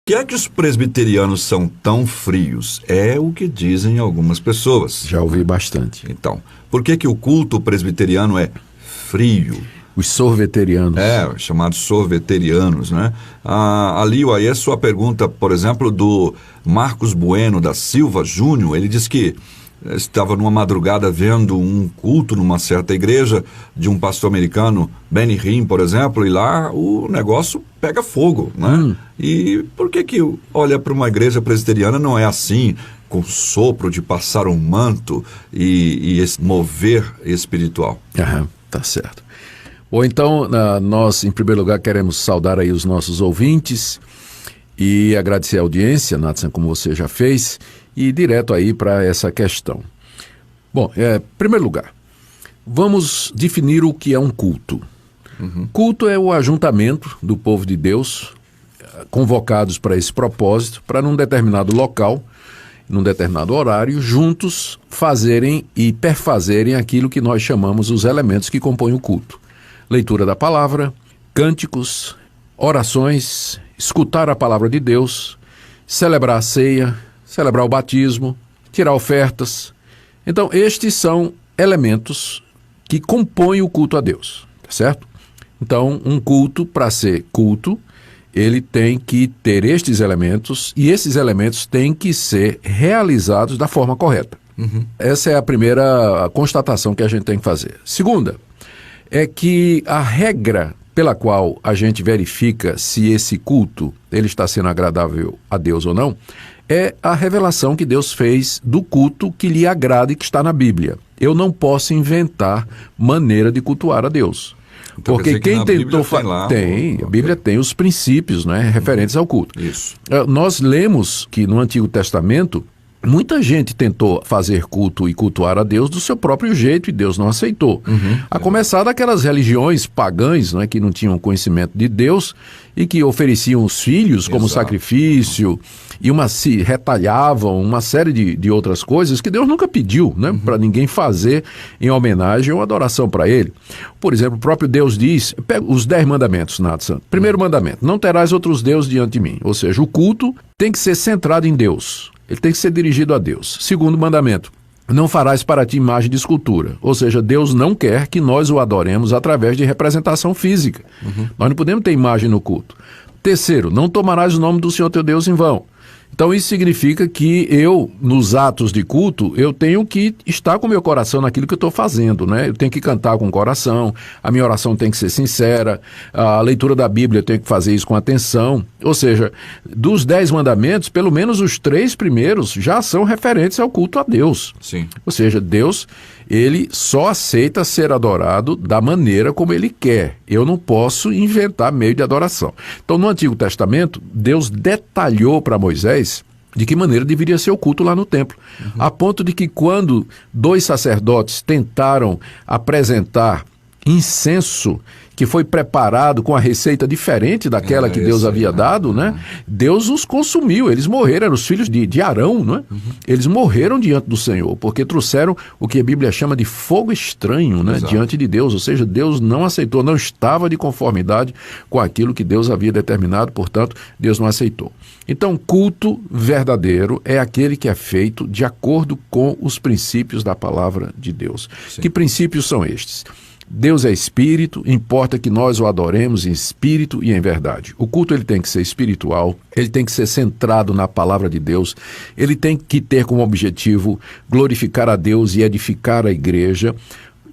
que é que os presbiterianos são tão frios? É o que dizem algumas pessoas. Já ouvi bastante. Então, por que o culto presbiteriano é frio? Os sorveterianos. Chamados sorveterianos, né? Ali, aí é sua pergunta, por exemplo, do Marcos Bueno da Silva Júnior. Ele diz que estava numa madrugada vendo um culto numa certa igreja de um pastor americano, Benny Hinn, por exemplo, e lá o negócio pega fogo, né? E por que olha para uma igreja presbiteriana não é assim, com sopro de passar um manto e esse mover espiritual? Tá certo. Ou então, nós, em primeiro lugar, queremos saudar aí os nossos ouvintes e agradecer a audiência, Nathan, como você já fez, e ir direto aí para essa questão. Bom, em primeiro lugar, vamos definir o que é um culto. Culto é o ajuntamento do povo de Deus, convocados para esse propósito, para num determinado local, num determinado horário, juntos fazerem e perfazerem aquilo que nós chamamos os elementos que compõem o culto. Leitura da palavra, cânticos, orações, escutar a palavra de Deus, celebrar a ceia, celebrar o batismo, tirar ofertas. Então, estes são elementos que compõem o culto a Deus, tá certo? Então, um culto, para ser culto, ele tem que ter estes elementos e esses elementos têm que ser realizados da forma correta. Essa é a primeira constatação que a gente tem que fazer. Segunda, é que a regra pela qual a gente verifica se esse culto ele está sendo agradável a Deus ou não, é a revelação que Deus fez do culto que lhe agrada e que está na Bíblia. Eu não posso inventar maneira de cultuar a Deus. Então, porque quem tentou a Bíblia tem os princípios, né, referentes ao culto. Isso. Nós lemos que no Antigo Testamento muita gente tentou fazer culto e cultuar a Deus do seu próprio jeito e Deus não aceitou. A começar daquelas religiões pagãs, né, que não tinham conhecimento de Deus e que ofereciam os filhos como sacrifício e se retalhavam uma série de outras coisas que Deus nunca pediu, né, para ninguém fazer em homenagem ou adoração para Ele. Por exemplo, o próprio Deus diz, pega os 10 mandamentos, Nathan. Primeiro mandamento, não terás outros deuses diante de mim. Ou seja, o culto tem que ser centrado em Deus. Ele tem que ser dirigido a Deus. Segundo mandamento, não farás para ti imagem de escultura. Ou seja, Deus não quer que nós o adoremos através de representação física. Nós não podemos ter imagem no culto. Terceiro, não tomarás o nome do Senhor teu Deus em vão. Então isso significa que eu, nos atos de culto, eu tenho que estar com o meu coração naquilo que eu estou fazendo, né? Eu tenho que cantar com o coração, a minha oração tem que ser sincera, a leitura da Bíblia eu tenho que fazer isso com atenção. Ou seja, dos 10 mandamentos, pelo menos os 3 primeiros já são referentes ao culto a Deus. Sim. Ou seja, Deus, ele só aceita ser adorado da maneira como ele quer. Eu não posso inventar meio de adoração. Então, no Antigo Testamento, Deus detalhou para Moisés de que maneira deveria ser o culto lá no templo. A ponto de que quando 2 sacerdotes tentaram apresentar incenso que foi preparado com a receita diferente daquela que Deus havia dado, né? Deus os consumiu, eles morreram, eram os filhos de Arão, né? Eles morreram diante do Senhor, porque trouxeram o que a Bíblia chama de fogo estranho, né? Diante de Deus, ou seja, Deus não aceitou, não estava de conformidade com aquilo que Deus havia determinado, portanto, Deus não aceitou. Então, culto verdadeiro é aquele que é feito de acordo com os princípios da palavra de Deus. Sim. Que princípios são estes? Deus é espírito, importa que nós o adoremos em espírito e em verdade. O culto ele tem que ser espiritual, ele tem que ser centrado na palavra de Deus, ele tem que ter como objetivo glorificar a Deus e edificar a igreja.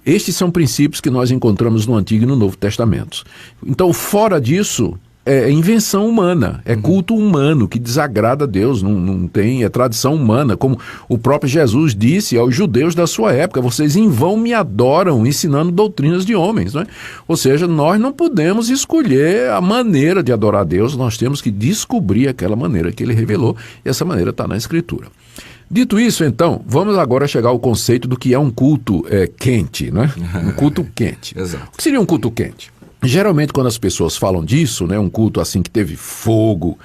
Estes são princípios que nós encontramos no Antigo e no Novo Testamento. Então, fora disso, é invenção humana, é culto humano que desagrada a Deus, não tem, é tradição humana, como o próprio Jesus disse aos judeus da sua época, vocês em vão me adoram ensinando doutrinas de homens, né? Ou seja, nós não podemos escolher a maneira de adorar a Deus, nós temos que descobrir aquela maneira que ele revelou, e essa maneira está na Escritura. Dito isso, então, vamos agora chegar ao conceito do que é um culto quente, né? Um culto quente. Exato. O que seria um culto quente? Geralmente, quando as pessoas falam disso, né, um culto assim que teve fogo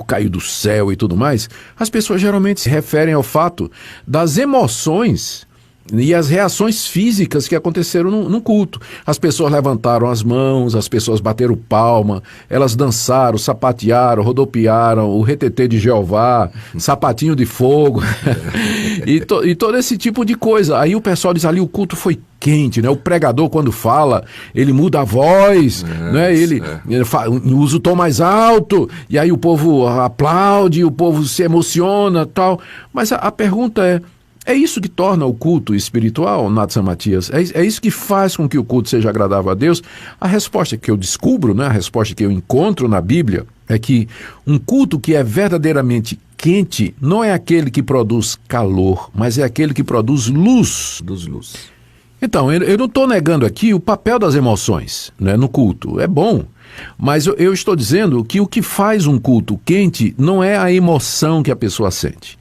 caiu do céu e tudo mais, as pessoas geralmente se referem ao fato das emoções e as reações físicas que aconteceram no culto. As pessoas levantaram as mãos, as pessoas bateram palma, elas dançaram, sapatearam, rodopiaram, o retetê de Jeová, sapatinho de fogo, e todo esse tipo de coisa. Aí o pessoal diz ali, o culto foi quente, né? O pregador, quando fala, ele muda a voz, né? Ele usa o tom mais alto, e aí o povo aplaude, o povo se emociona, tal. Mas a pergunta é isso que torna o culto espiritual, Natsan Matias? É isso que faz com que o culto seja agradável a Deus? A resposta que eu descubro, né? A resposta que eu encontro na Bíblia é que um culto que é verdadeiramente quente não é aquele que produz calor, mas é aquele que produz luz. Dos luz. Então, eu não estou negando aqui o papel das emoções, né, no culto. É bom. Mas eu estou dizendo que o que faz um culto quente não é a emoção que a pessoa sente,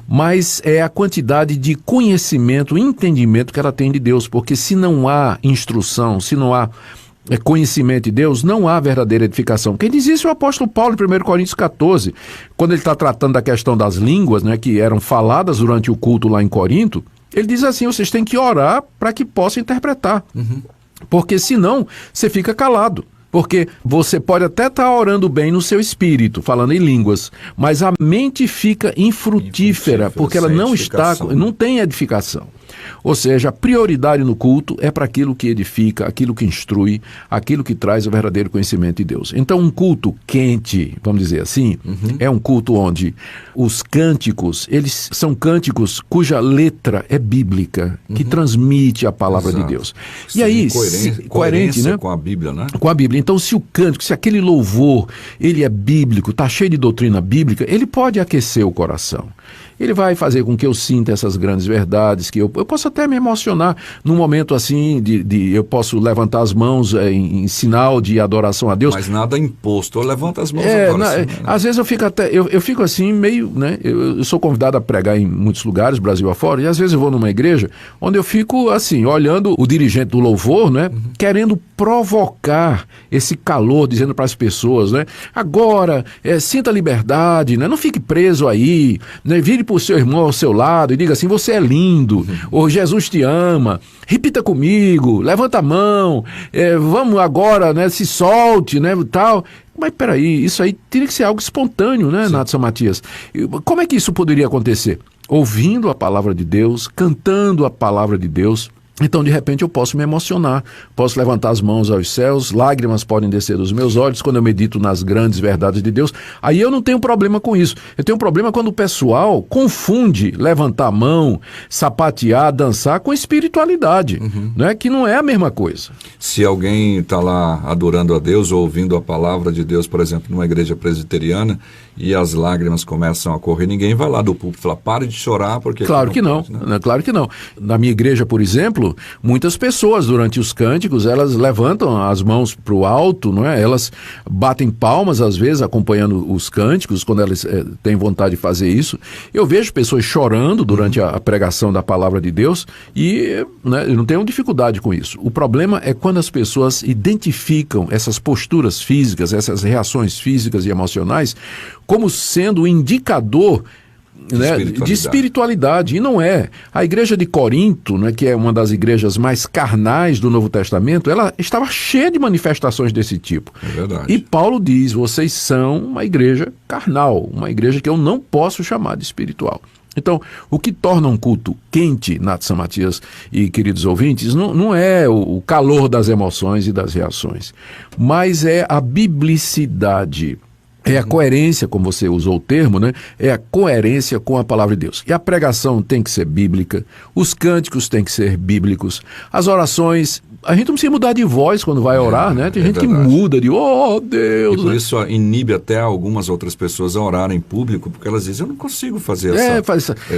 mas é a quantidade de conhecimento, entendimento que ela tem de Deus. Porque se não há instrução, se não há conhecimento de Deus, não há verdadeira edificação. Quem diz isso é o apóstolo Paulo, em 1 Coríntios 14, quando ele está tratando da questão das línguas, né, que eram faladas durante o culto lá em Corinto. Ele diz assim, vocês têm que orar para que possam interpretar. Porque senão, você fica calado. Porque você pode até estar orando bem no seu espírito, falando em línguas, mas a mente fica infrutífera, porque ela não tem edificação. Ou seja, a prioridade no culto é para aquilo que edifica, aquilo que instrui, aquilo que traz o verdadeiro conhecimento de Deus. Então, um culto quente, vamos dizer assim, é um culto onde os cânticos, eles são cânticos cuja letra é bíblica, que transmite a palavra de Deus. Sim, e aí, coerente, né? Com a Bíblia, né? Com a Bíblia. Então, se o cântico, se aquele louvor, ele é bíblico, está cheio de doutrina bíblica, ele pode aquecer o coração. Ele vai fazer com que eu sinta essas grandes verdades, que eu posso até me emocionar num momento assim, eu posso levantar as mãos em sinal de adoração a Deus. Mas nada imposto, eu levanto as mãos agora. Às vezes eu fico assim meio, né, eu sou convidado a pregar em muitos lugares, Brasil afora, e às vezes eu vou numa igreja onde eu fico assim, olhando o dirigente do louvor, né, querendo provocar esse calor, dizendo para as pessoas, né, agora, sinta liberdade, né, não fique preso aí, né, vire para o seu irmão ao seu lado e diga assim, você é lindo, ou Jesus te ama, repita comigo, levanta a mão, vamos agora, né, se solte, né, tal. Mas peraí, isso aí teria que ser algo espontâneo, né, Natsan Matias? Como é que isso poderia acontecer? Ouvindo a palavra de Deus, cantando a palavra de Deus. Então, de repente, eu posso me emocionar, posso levantar as mãos aos céus, lágrimas podem descer dos meus olhos quando eu medito nas grandes verdades de Deus. Aí eu não tenho problema com isso. Eu tenho problema quando o pessoal confunde levantar a mão, sapatear, dançar com espiritualidade, né? Que não é a mesma coisa. Se alguém está lá adorando a Deus ou ouvindo a palavra de Deus, por exemplo, numa igreja presbiteriana, e as lágrimas começam a correr, ninguém vai lá do púlpito e fala, pare de chorar, porque... Claro que não, né? Claro que não. Na minha igreja, por exemplo, muitas pessoas, durante os cânticos, elas levantam as mãos para o alto, não é? Elas batem palmas, às vezes, acompanhando os cânticos, quando elas têm vontade de fazer isso. Eu vejo pessoas chorando durante a pregação da palavra de Deus e, né, eu não tenho dificuldade com isso. O problema é quando as pessoas identificam essas posturas físicas, essas reações físicas e emocionais, como sendo um indicador, né, de espiritualidade. E não é. A igreja de Corinto, né, que é uma das igrejas mais carnais do Novo Testamento, ela estava cheia de manifestações desse tipo. É verdade. E Paulo diz, vocês são uma igreja carnal, uma igreja que eu não posso chamar de espiritual. Então, o que torna um culto quente, Natsan Matias e queridos ouvintes, não é o calor das emoções e das reações, mas é a biblicidade. É a coerência, como você usou o termo, né? É a coerência com a palavra de Deus. E a pregação tem que ser bíblica, os cânticos têm que ser bíblicos, as orações... A gente não precisa mudar de voz quando vai orar, né? Tem gente verdade. Que muda de, oh Deus... E por isso inibe até algumas outras pessoas a orarem em público, porque elas dizem, eu não consigo fazer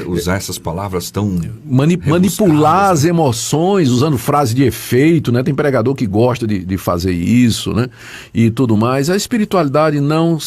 usar essas palavras tão... Manipular as emoções, usando frase de efeito, né? Tem pregador que gosta de fazer isso, né? E tudo mais. A espiritualidade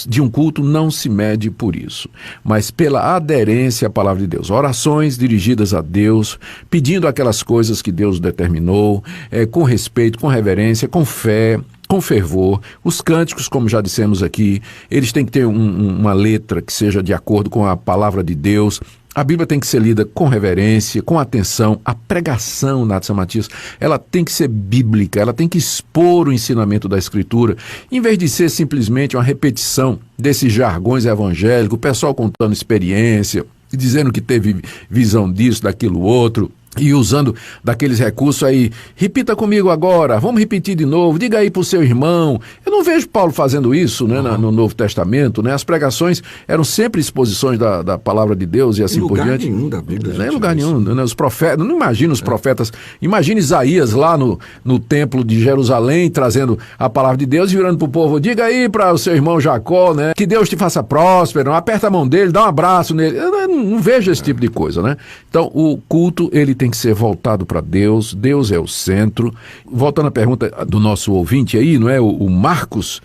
de um culto não se mede por isso, mas pela aderência à palavra de Deus. Orações dirigidas a Deus, pedindo aquelas coisas que Deus determinou, com respeito, com reverência, com fé, com fervor. Os cânticos, como já dissemos aqui, eles têm que ter uma letra que seja de acordo com a palavra de Deus. A Bíblia tem que ser lida com reverência, com atenção. A pregação, Natsan Matias, ela tem que ser bíblica, ela tem que expor o ensinamento da Escritura, em vez de ser simplesmente uma repetição desses jargões evangélicos, o pessoal contando experiência, dizendo que teve visão disso, daquilo outro, e usando daqueles recursos aí. Repita comigo agora, vamos repetir de novo, diga aí para o seu irmão. Eu não vejo Paulo fazendo isso, né, no Novo Testamento, né? As pregações eram sempre exposições da palavra de Deus e assim por diante. Em lugar nenhum da Bíblia. Não é lugar nenhum, né? Os profetas, não imagina os profetas, imagina Isaías lá no templo de Jerusalém, trazendo a palavra de Deus e virando para o povo, diga aí para o seu irmão Jacó, né, que Deus te faça próspero, aperta a mão dele, dá um abraço nele. Eu não vejo esse tipo de coisa, né? Então, o culto, ele tem que ser voltado para Deus, Deus é o centro. Voltando à pergunta do nosso ouvinte aí, não é? O Marcos,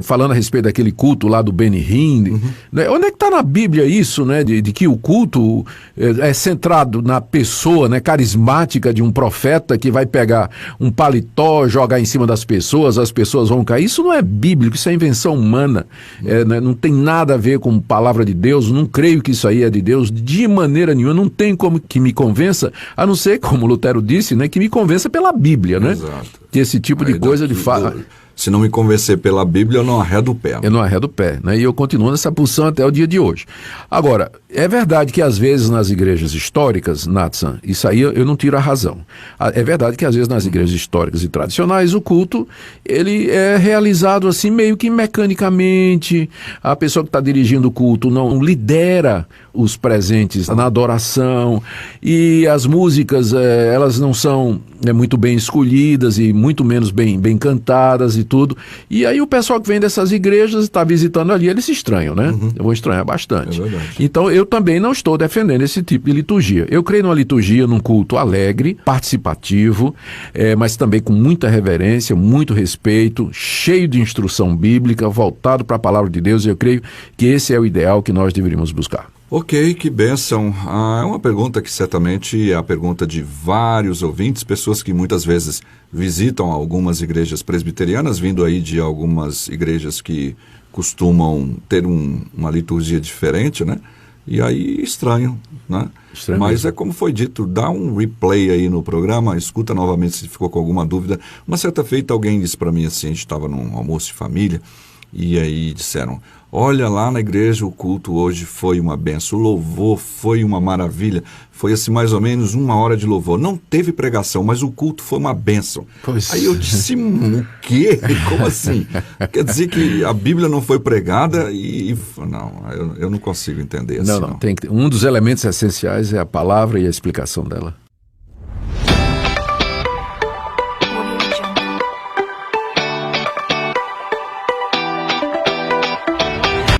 falando a respeito daquele culto lá do Benny Hinn, né? Onde é que está na Bíblia isso, né? De que o culto é centrado na pessoa, né, carismática de um profeta que vai pegar um paletó, jogar em cima das pessoas, as pessoas vão cair. Isso não é bíblico, isso é invenção humana, né? Não tem nada a ver com palavra de Deus, não creio que isso aí é de Deus de maneira nenhuma, não tem como que me convença, a não ser, como Lutero disse, né, que me convença pela Bíblia, né? Exato. Que esse tipo de coisa de fato. Se não me convencer pela Bíblia, eu não arredo o pé. Eu não arredo o pé, né? E eu continuo nessa posição até o dia de hoje. Agora, é verdade que às vezes nas igrejas históricas, Natsan, isso aí eu não tiro a razão. É verdade que às vezes nas igrejas históricas e tradicionais, o culto, ele é realizado assim meio que mecanicamente. A pessoa que está dirigindo o culto não lidera os presentes na adoração, e as músicas, elas não são muito bem escolhidas e muito menos bem cantadas e tudo. E aí o pessoal que vem dessas igrejas está visitando ali, eles se estranham, né? Eu vou estranhar bastante. É verdade. Então eu também não estou defendendo esse tipo de liturgia. Eu creio numa liturgia, num culto alegre, participativo, mas também com muita reverência, muito respeito, cheio de instrução bíblica, voltado para a palavra de Deus, e eu creio que esse é o ideal que nós deveríamos buscar. Ok, que bênção. É uma pergunta que certamente é a pergunta de vários ouvintes, pessoas que muitas vezes visitam algumas igrejas presbiterianas, vindo aí de algumas igrejas que costumam ter uma liturgia diferente, né? E aí estranham, né? Estranho Mas mesmo. é como foi dito, dá um replay aí no programa, escuta novamente se ficou com alguma dúvida. Uma certa feita alguém disse para mim assim, a gente estava num almoço de família, e aí disseram, olha, lá na igreja o culto hoje foi uma benção, o louvor foi uma maravilha, foi assim mais ou menos 1 hora de louvor, não teve pregação, mas o culto foi uma benção. Pois. Aí eu disse, o quê? Como assim? Quer dizer que a Bíblia não foi pregada e... Não, eu não consigo entender assim. Não. Um dos elementos essenciais é a palavra e a explicação dela.